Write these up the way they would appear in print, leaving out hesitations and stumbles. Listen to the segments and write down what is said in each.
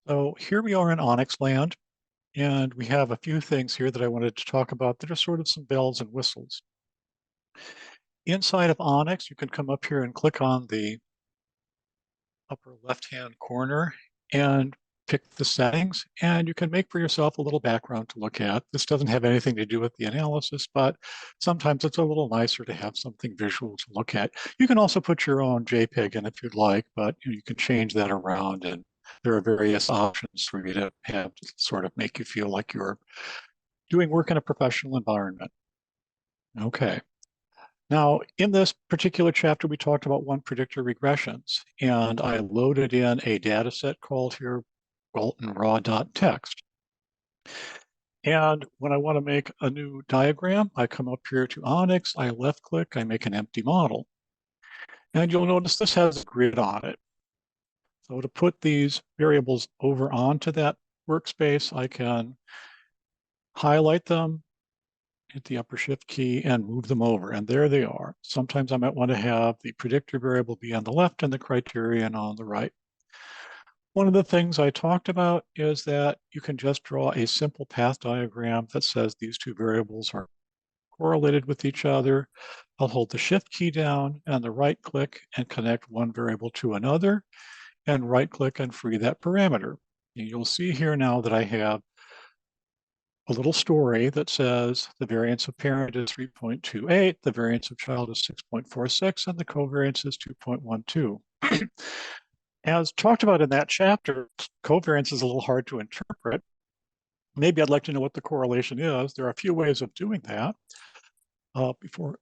So here we are in Onyx land, and we have a few things here that I wanted to talk about that are sort of some bells and whistles. Inside of Onyx, you can come up here and click on the upper left-hand corner and pick the settings, and you can make for yourself a little background to look at. This doesn't have anything to do with the analysis, but sometimes it's a little nicer to have something visual to look at. You can also put your own JPEG in if you'd like, but you can change that around, and there are various options for you to have to sort of make you feel like you're doing work in a professional environment. Okay. Now, in this particular chapter, we talked about predictor regressions, and I loaded in a data set called here Walton raw.txt. And when I want to make a new diagram, I come up here to Onyx, I left click, I make an empty model. And you'll notice this has a grid on it. So to put these variables over onto that workspace, I can highlight them, hit the upper shift key and move them over, and there they are. Sometimes I might want to have the predictor variable be on the left and the criterion on the right. One of the things I talked about is that you can just draw a simple path diagram that says these two variables are correlated with each other. I'll hold the shift key down and the right click and connect one variable to another, and right click and free that parameter. And you'll see here now that I have a little story that says the variance of parent is 3.28, the variance of child is 6.46, and the covariance is 2.12. As talked about in that chapter, covariance is a little hard to interpret. Maybe I'd like to know what the correlation is. There are a few ways of doing that. Before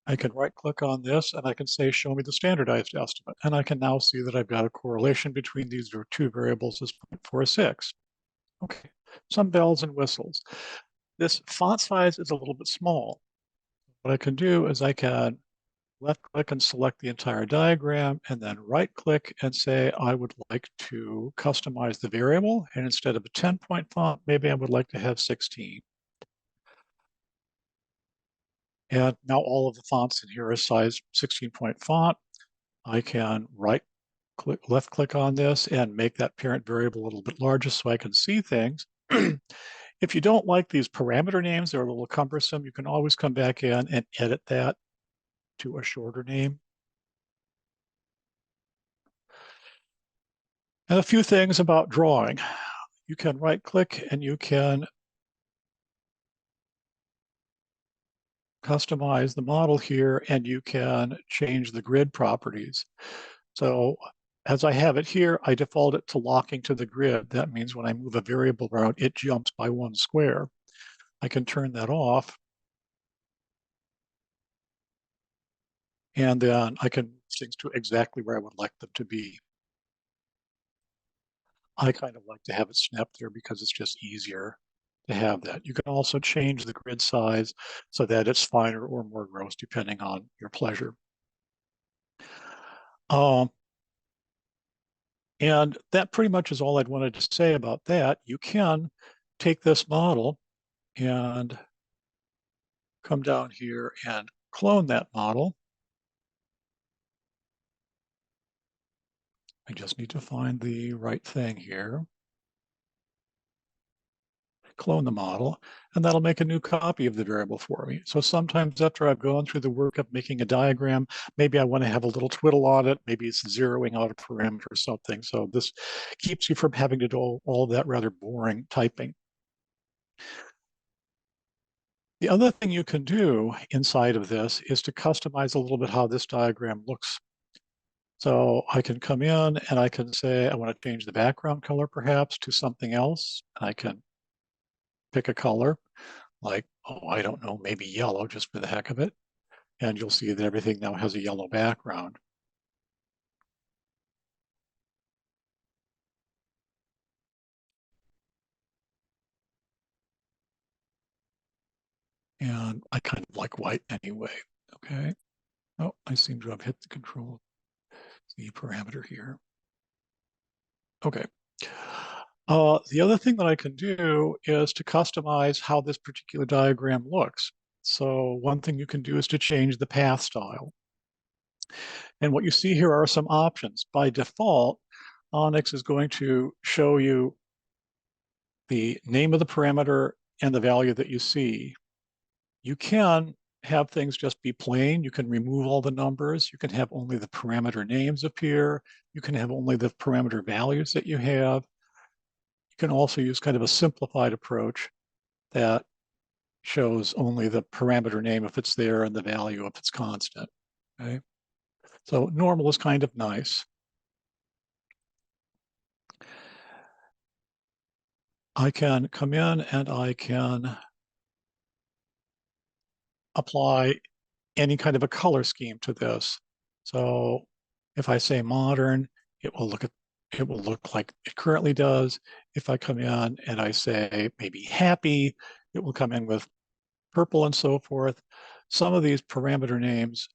I can right click on this and I can say, show me the standardized estimate. And I can now see that I've got a correlation between these two variables is 0.46. Okay, some bells and whistles. This font size is a little bit small. What I can do is I can left click and select the entire diagram, and then right click and say, I would like to customize the variable. And instead of a 10-point font, maybe I would like to have 16. And now all of the fonts in here are size 16-point font. I can left click on this and make that parent variable a little bit larger so I can see things. If you don't like these parameter names, they're a little cumbersome, you can always come back in and edit that to a shorter name. And a few things about drawing. You can right click and you can customize the model here, and you can change the grid properties. So as I have it here, I default it to locking to the grid. That means when I move a variable around, it jumps by 1 square. I can turn that off. And then I can move things to exactly where I would like them to be. I kind of like to have it snapped there because it's just easier to have that. You can also change the grid size so that it's finer or more gross, depending on your pleasure. And that pretty much is all I'd wanted to say about that. You can take this model and come down here and clone that model. I just need to find the right thing here. Clone the model, and that'll make a new copy of the variable for me. So sometimes after I've gone through the work of making a diagram, maybe I want to have a little twiddle on it, maybe it's zeroing out a parameter or something. So this keeps you from having to do all that rather boring typing. The other thing you can do inside of this is to customize a little bit how this diagram looks. So I can come in and I can say, I want to change the background color perhaps to something else. And I can pick a color like, oh, I don't know, maybe yellow just for the heck of it. And you'll see that everything now has a yellow background. And I kind of like white anyway, okay? Oh, I seem to have hit the control Z parameter here. Okay. The other thing that I can do is to customize how this particular diagram looks. So one thing you can do is to change the path style. And what you see here are some options. By default, Onyx is going to show you the name of the parameter and the value that you see. You can have things just be plain. You can remove all the numbers. You can have only the parameter names appear. You can have only the parameter values that you have. You can also use kind of a simplified approach that shows only the parameter name if it's there and the value if it's constant. Okay, so normal is kind of nice. I can come in and I can apply any kind of a color scheme to this. So if I say modern, it will look like it currently does. If I come in and I say maybe happy, it will come in with purple and so forth. Some of these parameter names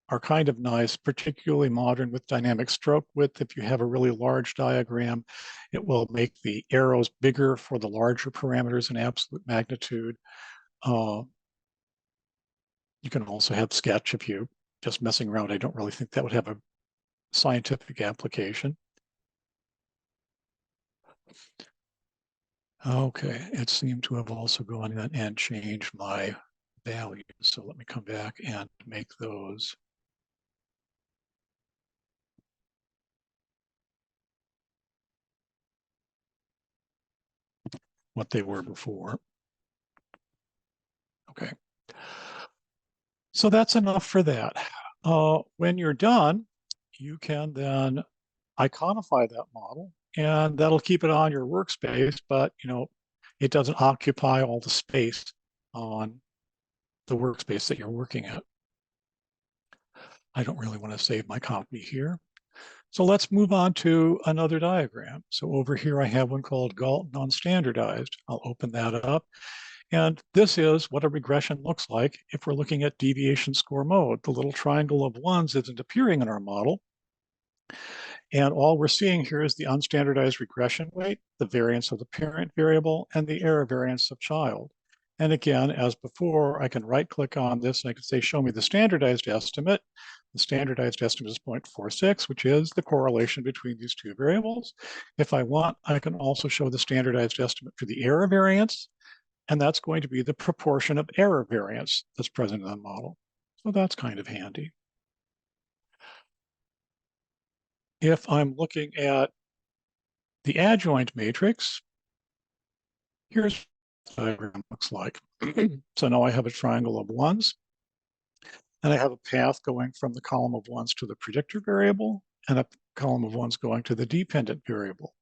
are kind of nice, particularly modern with dynamic stroke width. If you have a really large diagram, it will make the arrows bigger for the larger parameters in absolute magnitude. You can also have sketch if you just messing around. I don't really think that would have a scientific application. Okay, it seemed to have also gone in and changed my values. So let me come back and make those what they were before. Okay. So that's enough for that. When you're done, you can then iconify that model, and that'll keep it on your workspace, but it doesn't occupy all the space on the workspace that you're working at. I don't really want to save my copy here. So let's move on to another diagram. So over here, I have one called Galton Unstandardized. I'll open that up. And this is what a regression looks like if we're looking at deviation score mode. The little triangle of ones isn't appearing in our model. And all we're seeing here is the unstandardized regression weight, the variance of the parent variable, and the error variance of child. And again, as before, I can right-click on this and I can say, show me the standardized estimate. The standardized estimate is 0.46, which is the correlation between these two variables. If I want, I can also show the standardized estimate for the error variance, and that's going to be the proportion of error variance that's present in the model. So that's kind of handy. If I'm looking at the adjoint matrix, here's what the diagram looks like. So now I have a triangle of ones, and I have a path going from the column of ones to the predictor variable, and a column of ones going to the dependent variable.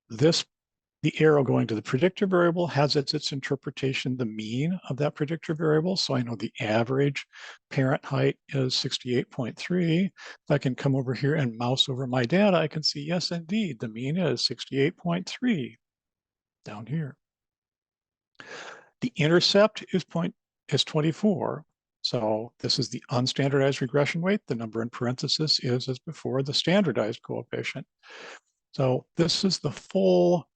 The arrow going to the predictor variable has as its interpretation the mean of that predictor variable. So I know the average parent height is 68.3. If I can come over here and mouse over my data, I can see, yes, indeed, the mean is 68.3 down here. The intercept is 24. So this is the unstandardized regression weight. The number in parentheses is, as before, the standardized coefficient. So this is the full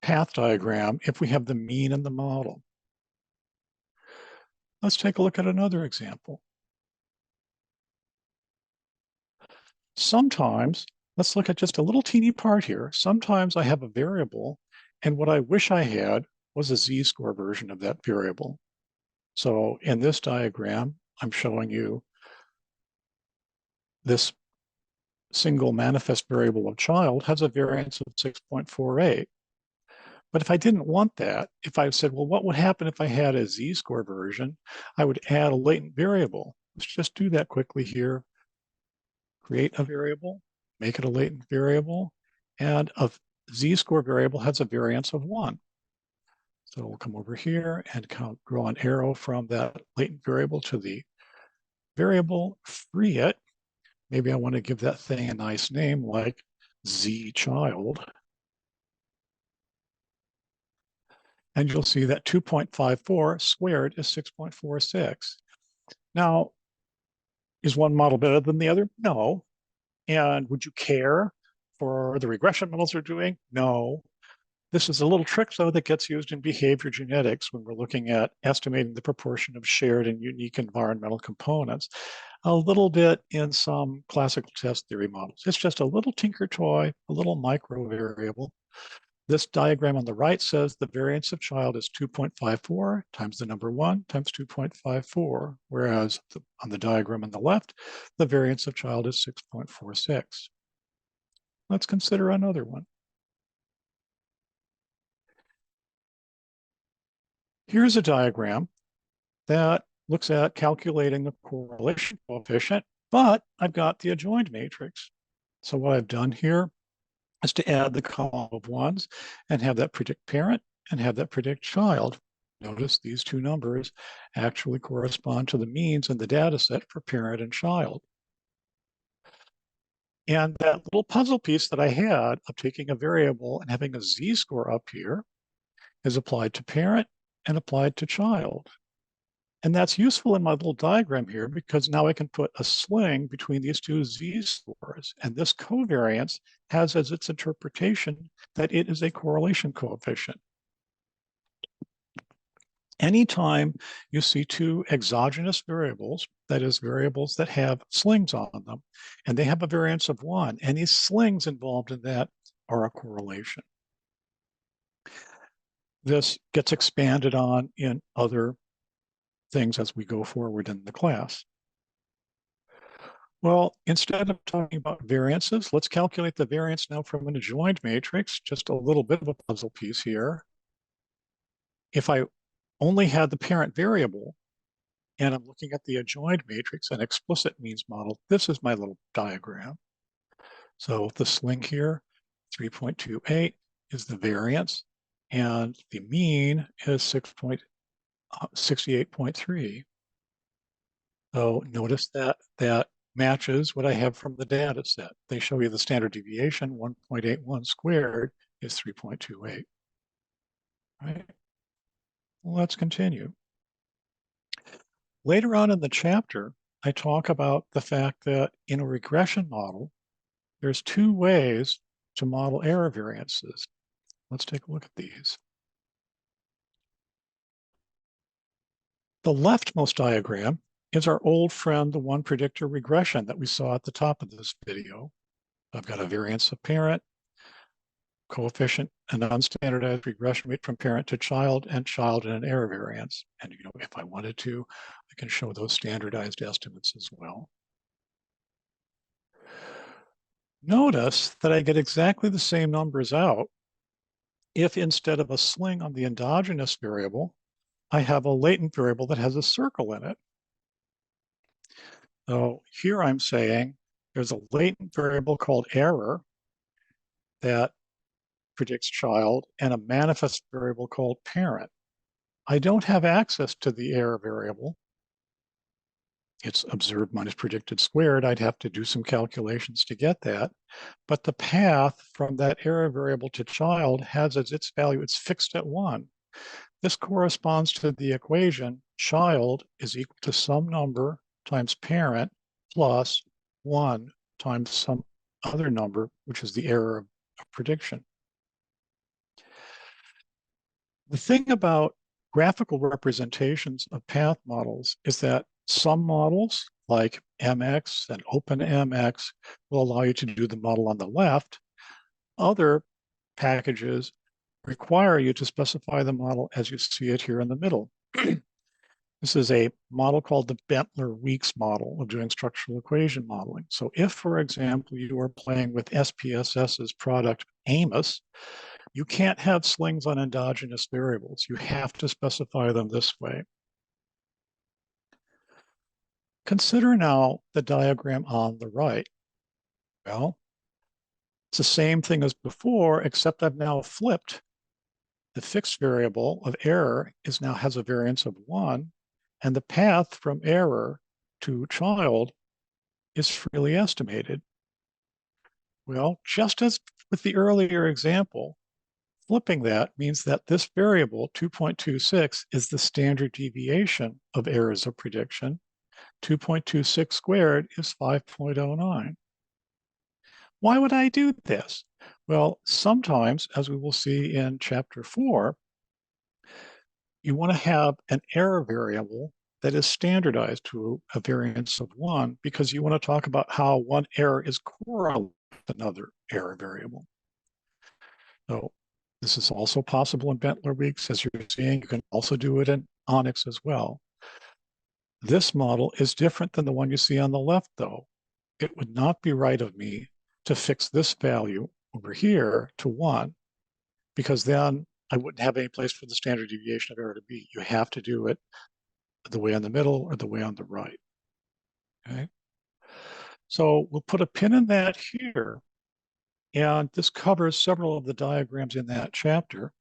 path diagram if we have the mean in the model. Let's take a look at another example. Sometimes, let's look at just a little teeny part here. Sometimes I have a variable, and what I wish I had was a z-score version of that variable. So in this diagram, I'm showing you this single manifest variable of child has a variance of 6.48. But if I didn't want that, if I said, well, what would happen if I had a z-score version? I would add a latent variable. Let's just do that quickly here. Create a variable, make it a latent variable, and a z-score variable has a variance of 1. So we'll come over here and draw an arrow from that latent variable to the variable, free it. Maybe I want to give that thing a nice name like z-child. And you'll see that 2.54 squared is 6.46. Now, is one model better than the other? No. And would you care for the regression models are doing? No. This is a little trick, though, that gets used in behavior genetics when we're looking at estimating the proportion of shared and unique environmental components, a little bit in some classical test theory models. It's just a little tinker toy, a little micro variable. This diagram on the right says the variance of child is 2.54 times the number 1 times 2.54, whereas on the diagram on the left, the variance of child is 6.46. Let's consider another one. Here's a diagram that looks at calculating the correlation coefficient, but I've got the adjoined matrix. So what I've done here is to add the column of ones and have that predict parent and have that predict child. Notice these two numbers actually correspond to the means in the data set for parent and child. And that little puzzle piece that I had of taking a variable and having a z-score up here is applied to parent and applied to child. And that's useful in my little diagram here because now I can put a sling between these two z-scores. And this covariance has as its interpretation that it is a correlation coefficient. Anytime you see two exogenous variables, that is variables that have slings on them, and they have a variance of 1, any slings involved in that are a correlation. This gets expanded on in other things as we go forward in the class. Well, instead of talking about variances, let's calculate the variance now from an adjoined matrix, just a little bit of a puzzle piece here. If I only had the parent variable, and I'm looking at the adjoined matrix, an explicit means model, this is my little diagram. So the sling here, 3.28 is the variance, and the mean is 68.3. So notice that that matches what I have from the data set. They show you the standard deviation, 1.81 squared is 3.28. Right? Well, let's continue. Later on in the chapter, I talk about the fact that in a regression model, there's two ways to model error variances. Let's take a look at these. The leftmost diagram is our old friend, the one predictor regression that we saw at the top of this video. I've got a variance of parent, coefficient, and unstandardized regression rate from parent to child, and child and an error variance. And if I wanted to, I can show those standardized estimates as well. Notice that I get exactly the same numbers out if instead of a sling on the endogenous variable, I have a latent variable that has a circle in it. So here I'm saying there's a latent variable called error that predicts child and a manifest variable called parent. I don't have access to the error variable. It's observed minus predicted squared. I'd have to do some calculations to get that. But the path from that error variable to child has as its value, it's fixed at 1. This corresponds to the equation child is equal to some number times parent plus 1 times some other number, which is the error of prediction. The thing about graphical representations of path models is that some models, like MX and OpenMX, will allow you to do the model on the left. Other packages require you to specify the model as you see it here in the middle. This is a model called the Bentler-Weeks model of doing structural equation modeling. So if, for example, you are playing with SPSS's product Amos, you can't have slings on endogenous variables. You have to specify them this way. Consider now the diagram on the right. Well, it's the same thing as before, except I've now flipped. The fixed variable of error now has a variance of 1, and the path from error to child is freely estimated. Well, just as with the earlier example, flipping that means that this variable, 2.26, is the standard deviation of errors of prediction. 2.26 squared is 5.09. Why would I do this? Well, sometimes, as we will see in chapter 4, you want to have an error variable that is standardized to a variance of 1 because you want to talk about how one error is correlated with another error variable. So this is also possible in Bentler-Weeks, as you're seeing. You can also do it in Onyx as well. This model is different than the one you see on the left, though. It would not be right of me to fix this value over here to 1, because then I wouldn't have any place for the standard deviation of error to be. You have to do it the way on the middle or the way on the right. Okay. So we'll put a pin in that here. And this covers several of the diagrams in that chapter.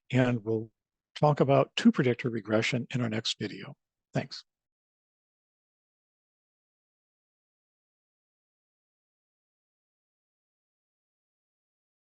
And we'll talk about two-predictor regression in our next video. Thanks.